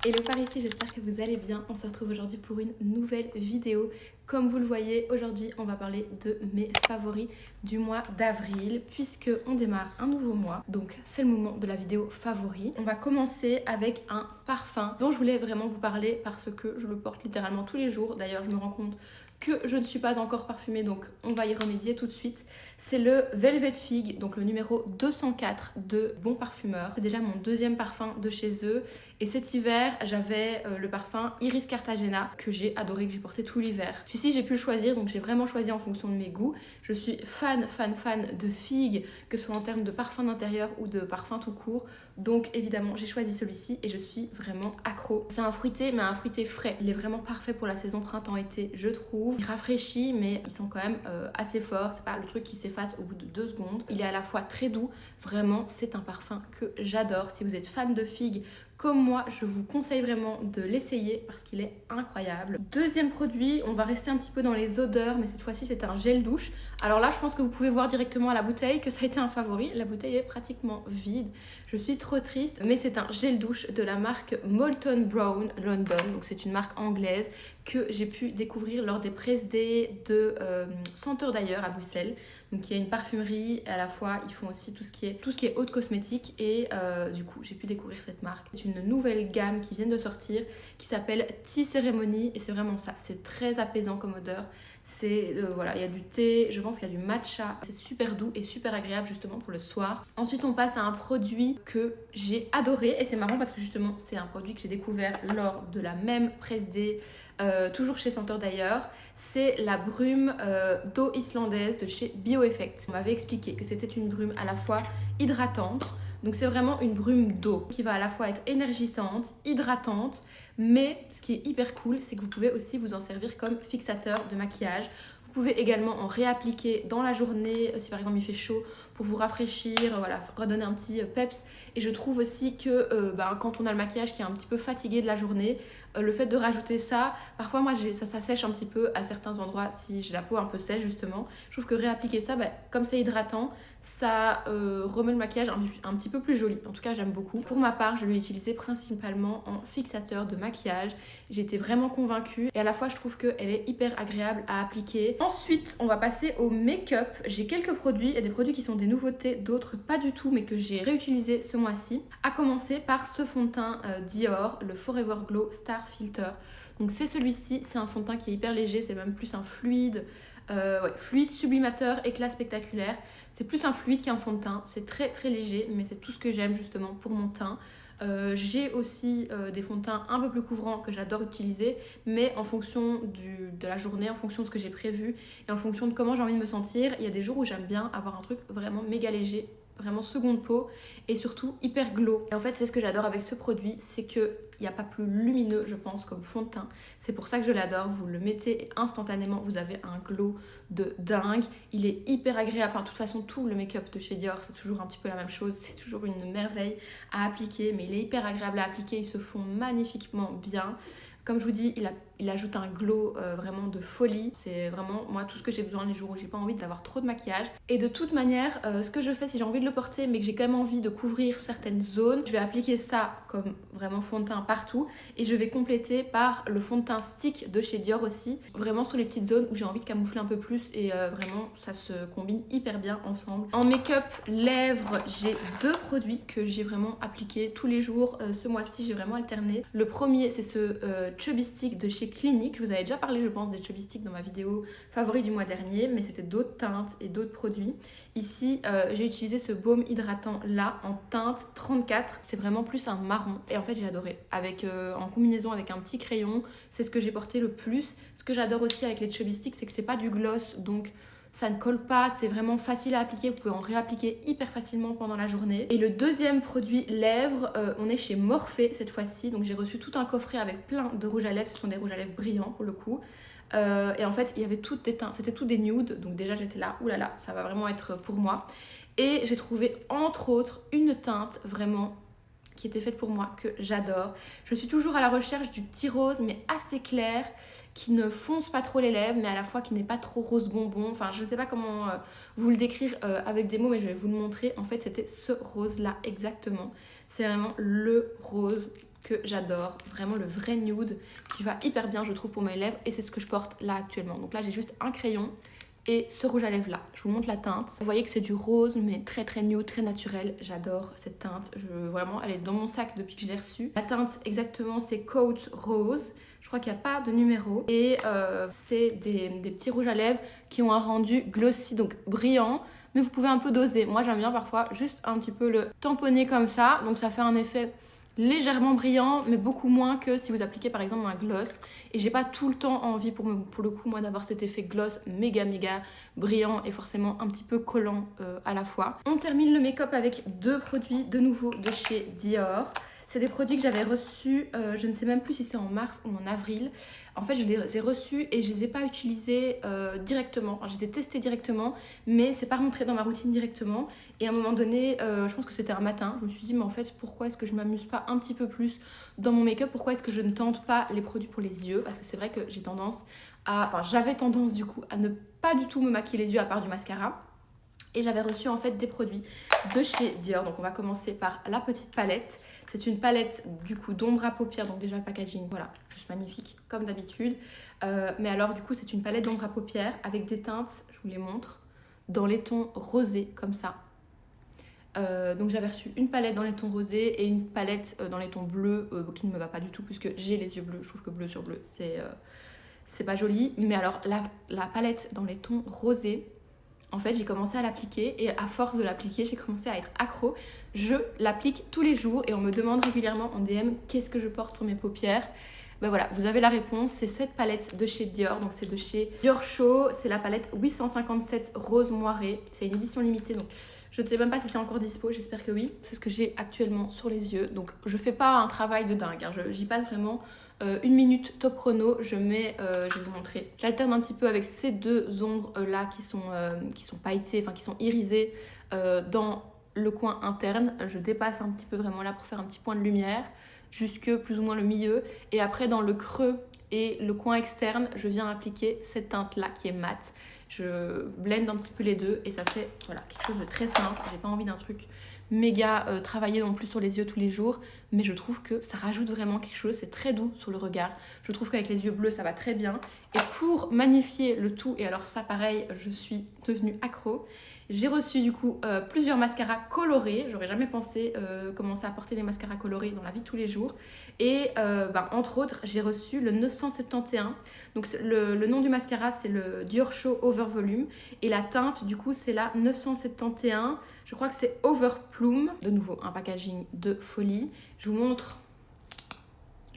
Hello par ici, j'espère que vous allez bien. On se retrouve aujourd'hui pour une nouvelle vidéo. Comme vous le voyez, aujourd'hui on va parler de mes favoris du mois d'avril puisque on démarre un nouveau mois. Donc c'est le moment de la vidéo favori. On va commencer avec un parfum dont je voulais vraiment vous parler parce que je le porte littéralement tous les jours. D'ailleurs je me rends compte que je ne suis pas encore parfumée, donc on va y remédier tout de suite. C'est le Velvet Fig, donc le numéro 204 de Bon Parfumeur. C'est déjà mon deuxième parfum de chez eux. Et cet hiver, j'avais le parfum Iris Cartagena que j'ai adoré, que j'ai porté tout l'hiver. Celui-ci, j'ai pu le choisir, donc j'ai vraiment choisi en fonction de mes goûts. Je suis fan de figues, que ce soit en termes de parfum d'intérieur ou de parfum tout court. Donc évidemment, j'ai choisi celui-ci et je suis vraiment accro. C'est un fruité, mais un fruité frais. Il est vraiment parfait pour la saison printemps-été, je trouve. Il rafraîchit, mais ils sont quand même assez forts. C'est pas le truc qui s'efface au bout de 2 secondes. Il est à la fois très doux. Vraiment, c'est un parfum que j'adore. Si vous êtes fan de figues, comme moi, je vous conseille vraiment de l'essayer parce qu'il est incroyable. Deuxième produit, on va rester un petit peu dans les odeurs, mais cette fois-ci c'est un gel douche. Alors là, je pense que vous pouvez voir directement à la bouteille que ça a été un favori. La bouteille est pratiquement vide. Je suis trop triste, mais c'est un gel douche de la marque Molton Brown London. Donc c'est une marque anglaise que j'ai pu découvrir lors des press day de Senteur d'ailleurs à Bruxelles. Donc il y a une parfumerie, à la fois ils font aussi tout ce qui est haute cosmétique et du coup j'ai pu découvrir cette marque. C'est une nouvelle gamme qui vient de sortir qui s'appelle Tea Ceremony et c'est vraiment ça, c'est très apaisant comme odeur. C'est voilà, il y a du thé, je pense qu'il y a du matcha, c'est super doux et super agréable justement pour le soir. Ensuite on passe à un produit que j'ai adoré et c'est marrant parce que justement c'est un produit que j'ai découvert lors de la même press day, toujours chez Senteur d'ailleurs. C'est la brume d'eau islandaise de chez Bioeffect. On m'avait expliqué que c'était une brume à la fois hydratante, donc c'est vraiment une brume d'eau qui va à la fois être énergisante, hydratante, mais ce qui est hyper cool, c'est que vous pouvez aussi vous en servir comme fixateur de maquillage. Vous pouvez également en réappliquer dans la journée, si par exemple il fait chaud, pour vous rafraîchir, voilà, redonner un petit peps. Et je trouve aussi que quand on a le maquillage qui est un petit peu fatigué de la journée, le fait de rajouter ça, parfois moi ça sèche un petit peu à certains endroits si j'ai la peau un peu sèche justement. Je trouve que réappliquer ça, comme c'est hydratant, ça remet le maquillage un petit peu plus joli. En tout cas j'aime beaucoup. Pour ma part, je l'ai utilisé principalement en fixateur de maquillage. J'ai été vraiment convaincue et à la fois je trouve qu'elle est hyper agréable à appliquer. Ensuite on va passer au make-up. J'ai quelques produits, il y a des produits qui sont des nouveautés, d'autres pas du tout mais que j'ai réutilisé ce mois-ci. À commencer par ce fond de teint Dior, le Forever Glow Star Filter. Donc c'est celui-ci, c'est un fond de teint qui est hyper léger, c'est même plus un fluide. Fluide, sublimateur, éclat spectaculaire. C'est plus un fluide qu'un fond de teint. C'est très très léger, mais c'est tout ce que j'aime justement pour mon teint. J'ai aussi des fonds de teint un peu plus couvrants que j'adore utiliser, mais en fonction de la journée, en fonction de ce que j'ai prévu et en fonction de comment j'ai envie de me sentir, il y a des jours où j'aime bien avoir un truc vraiment méga léger, vraiment seconde peau et surtout hyper glow. Et en fait c'est ce que j'adore avec ce produit, c'est que il n'y a pas plus lumineux je pense comme fond de teint. C'est pour ça que je l'adore, vous le mettez et instantanément vous avez un glow de dingue. Il est hyper agréable, enfin de toute façon tout le make-up de chez Dior c'est toujours un petit peu la même chose, c'est toujours une merveille à appliquer, mais il est hyper agréable à appliquer, ils se font magnifiquement bien. Comme je vous dis, il ajoute un glow vraiment de folie. C'est vraiment moi tout ce que j'ai besoin les jours où j'ai pas envie d'avoir trop de maquillage. Et de toute manière, ce que je fais si j'ai envie de le porter mais que j'ai quand même envie de couvrir certaines zones, je vais appliquer ça comme vraiment fond de teint partout et je vais compléter par le fond de teint stick de chez Dior aussi, vraiment sur les petites zones où j'ai envie de camoufler un peu plus et vraiment ça se combine hyper bien ensemble. En make-up lèvres, j'ai 2 produits que j'ai vraiment appliqués tous les jours. Ce mois-ci, j'ai vraiment alterné. Le premier, c'est ce Chubby Stick de chez Clinique. Je vous avais déjà parlé, je pense, des Chubby Stick dans ma vidéo favori du mois dernier, mais c'était d'autres teintes et d'autres produits. Ici, j'ai utilisé ce baume hydratant là en teinte 34. C'est vraiment plus un marron. Et en fait, j'ai adoré. En combinaison avec un petit crayon, c'est ce que j'ai porté le plus. Ce que j'adore aussi avec les Chubby Stick, c'est que c'est pas du gloss, donc ça ne colle pas, c'est vraiment facile à appliquer, vous pouvez en réappliquer hyper facilement pendant la journée. Et le deuxième produit lèvres, on est chez Morphe cette fois-ci, donc j'ai reçu tout un coffret avec plein de rouges à lèvres, ce sont des rouges à lèvres brillants pour le coup. Et en fait il y avait toutes des teintes, c'était tout des nudes, donc déjà j'étais là, oulala, ça va vraiment être pour moi. Et j'ai trouvé entre autres une teinte vraiment qui était faite pour moi, que j'adore. Je suis toujours à la recherche du petit rose mais assez clair, qui ne fonce pas trop les lèvres mais à la fois qui n'est pas trop rose bonbon. Enfin je ne sais pas comment vous le décrire avec des mots, mais je vais vous le montrer. En fait c'était ce rose là exactement. C'est vraiment le rose que j'adore, vraiment le vrai nude qui va hyper bien je trouve pour mes lèvres et c'est ce que je porte là actuellement. Donc là j'ai juste un crayon et ce rouge à lèvres là. Je vous montre la teinte. Vous voyez que c'est du rose mais très très nude, très naturel. J'adore cette teinte. Vraiment elle est dans mon sac depuis que je l'ai reçue. La teinte exactement c'est Coat Rose. Je crois qu'il n'y a pas de numéro. Et c'est des petits rouges à lèvres qui ont un rendu glossy, donc brillant. Mais vous pouvez un peu doser. Moi j'aime bien parfois juste un petit peu le tamponner comme ça. Donc ça fait un effet légèrement brillant mais beaucoup moins que si vous appliquez par exemple un gloss et j'ai pas tout le temps envie pour le coup moi d'avoir cet effet gloss méga brillant et forcément un petit peu collant à la fois. On termine le make-up avec deux produits de nouveau de chez Dior. C'est des produits que j'avais reçus, je ne sais même plus si c'est en mars ou en avril. En fait, je les ai reçus et je les ai pas utilisés directement. Enfin, je les ai testés directement, mais c'est pas rentré dans ma routine directement. Et à un moment donné, je pense que c'était un matin, je me suis dit, mais en fait, pourquoi est-ce que je m'amuse pas un petit peu plus dans mon make-up? Pourquoi est-ce que je ne tente pas les produits pour les yeux? Parce que c'est vrai que j'ai tendance à... Enfin, j'avais tendance du coup à ne pas du tout me maquiller les yeux à part du mascara. Et j'avais reçu en fait des produits de chez Dior. Donc on va commencer par la petite palette. C'est une palette du coup d'ombre à paupières. Donc déjà le packaging, voilà, juste magnifique comme d'habitude. Mais alors du coup c'est une palette d'ombre à paupières avec des teintes, je vous les montre, dans les tons rosés comme ça. Donc j'avais reçu une palette dans les tons rosés et une palette dans les tons bleus qui ne me va pas du tout puisque j'ai les yeux bleus. Je trouve que bleu sur bleu c'est pas joli. Mais alors la palette dans les tons rosés, en fait, j'ai commencé à l'appliquer et à force de l'appliquer, j'ai commencé à être accro. Je l'applique tous les jours et on me demande régulièrement en DM qu'est-ce que je porte sur mes paupières. Ben voilà, vous avez la réponse, c'est cette palette de chez Dior, donc c'est de chez Dior Show, c'est la palette 857 Rose Moiré, c'est une édition limitée, donc je ne sais même pas si c'est encore dispo, j'espère que oui. C'est ce que j'ai actuellement sur les yeux, donc je fais pas un travail de dingue, hein. J'y passe vraiment une minute top chrono, je vais vous montrer. J'alterne un petit peu avec ces deux ombres là qui sont pailletées, enfin qui sont irisées dans le coin interne. Je dépasse un petit peu vraiment là pour faire un petit point de lumière jusque plus ou moins le milieu et après dans le creux et le coin externe je viens appliquer cette teinte là qui est mate. Je blende un petit peu les deux et ça fait voilà, quelque chose de très simple. J'ai pas envie d'un truc méga travaillé non plus sur les yeux tous les jours, mais je trouve que ça rajoute vraiment quelque chose, c'est très doux sur le regard. Je trouve qu'avec les yeux bleus ça va très bien. Et pour magnifier le tout, et alors ça pareil, je suis devenue accro, j'ai reçu du coup plusieurs mascaras colorés. J'aurais jamais pensé commencer à porter des mascaras colorés dans la vie de tous les jours. Et entre autres, j'ai reçu le 971. Donc le nom du mascara, c'est le Dior Show Over Volume. Et la teinte, du coup, c'est la 971. Je crois que c'est Over Plume. De nouveau, un packaging de folie. Je vous montre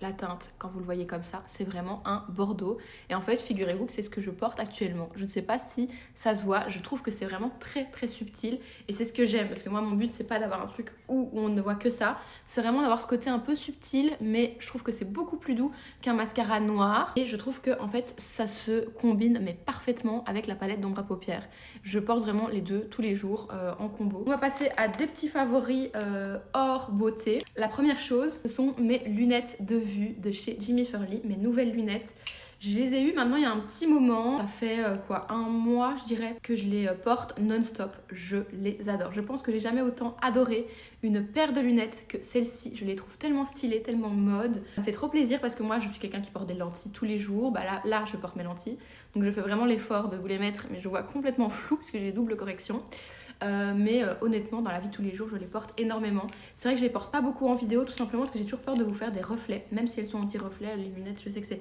la teinte, quand vous le voyez comme ça, c'est vraiment un bordeaux. Et en fait, figurez-vous que c'est ce que je porte actuellement. Je ne sais pas si ça se voit, je trouve que c'est vraiment très très subtil. Et c'est ce que j'aime, parce que moi, mon but, c'est pas d'avoir un truc où on ne voit que ça. C'est vraiment d'avoir ce côté un peu subtil, mais je trouve que c'est beaucoup plus doux qu'un mascara noir. Et je trouve que en fait, ça se combine, mais parfaitement avec la palette d'ombre à paupières. Je porte vraiment les deux tous les jours en combo. On va passer à des petits favoris hors beauté. La première chose, ce sont mes lunettes de vue de chez Jimmy Furley, mes nouvelles lunettes. Je les ai eues maintenant il y a un petit moment, ça fait un mois je dirais que je les porte non-stop, je les adore. Je pense que j'ai jamais autant adoré une paire de lunettes que celle-ci, je les trouve tellement stylées, tellement mode. Ça me fait trop plaisir parce que moi je suis quelqu'un qui porte des lentilles tous les jours, là je porte mes lentilles, donc je fais vraiment l'effort de vous les mettre, mais je vois complètement flou parce que j'ai double correction. Honnêtement dans la vie de tous les jours je les porte énormément. C'est vrai que je les porte pas beaucoup en vidéo tout simplement parce que j'ai toujours peur de vous faire des reflets, même si elles sont anti-reflets les lunettes. Je sais que c'est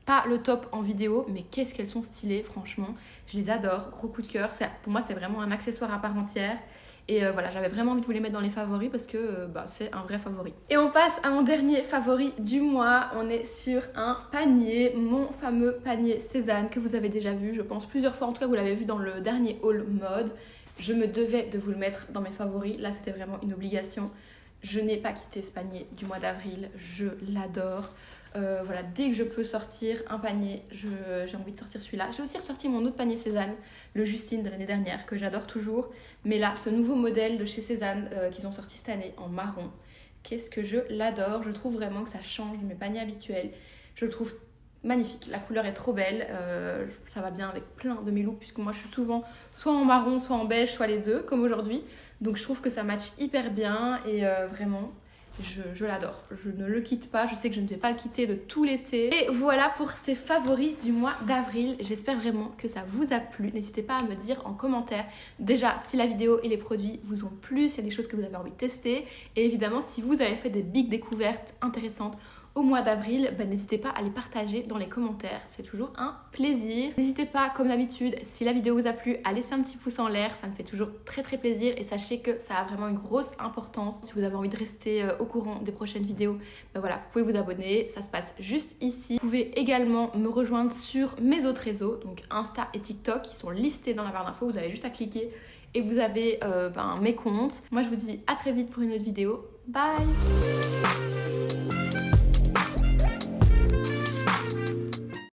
pas le top en vidéo, mais qu'est-ce qu'elles sont stylées, franchement je les adore, gros coup de cœur. Pour moi c'est vraiment un accessoire à part entière. Et voilà, j'avais vraiment envie de vous les mettre dans les favoris parce que c'est un vrai favori. Et on passe à mon dernier favori du mois. On est sur un panier, mon fameux panier Cézanne que vous avez déjà vu, je pense plusieurs fois. En tout cas, vous l'avez vu dans le dernier haul mode. Je me devais de vous le mettre dans mes favoris. Là, c'était vraiment une obligation. Je n'ai pas quitté ce panier du mois d'avril. Je l'adore. Voilà, dès que je peux sortir un panier, j'ai envie de sortir celui-là. J'ai aussi ressorti mon autre panier Cézanne, le Justine de l'année dernière, que j'adore toujours. Mais là, ce nouveau modèle de chez Cézanne qu'ils ont sorti cette année en marron, qu'est-ce que je l'adore. Je trouve vraiment que ça change de mes paniers habituels. Je le trouve magnifique, la couleur est trop belle, ça va bien avec plein de mes looks puisque moi je suis souvent soit en marron, soit en beige, soit les deux comme aujourd'hui. Donc je trouve que ça match hyper bien et vraiment je l'adore, je ne le quitte pas, je sais que je ne vais pas le quitter de tout l'été. Et voilà pour ces favoris du mois d'avril. J'espère vraiment que ça vous a plu. N'hésitez pas à me dire en commentaire déjà si la vidéo et les produits vous ont plu, s'il y a des choses que vous avez envie de tester, et évidemment si vous avez fait des big découvertes intéressantes au mois d'avril, n'hésitez pas à les partager dans les commentaires, c'est toujours un plaisir. N'hésitez pas, comme d'habitude, si la vidéo vous a plu, à laisser un petit pouce en l'air, ça me fait toujours très plaisir et sachez que ça a vraiment une grosse importance. Si vous avez envie de rester au courant des prochaines vidéos, voilà, vous pouvez vous abonner, ça se passe juste ici. Vous pouvez également me rejoindre sur mes autres réseaux, donc Insta et TikTok, qui sont listés dans la barre d'infos, vous avez juste à cliquer et vous avez mes comptes. Moi je vous dis à très vite pour une autre vidéo, bye.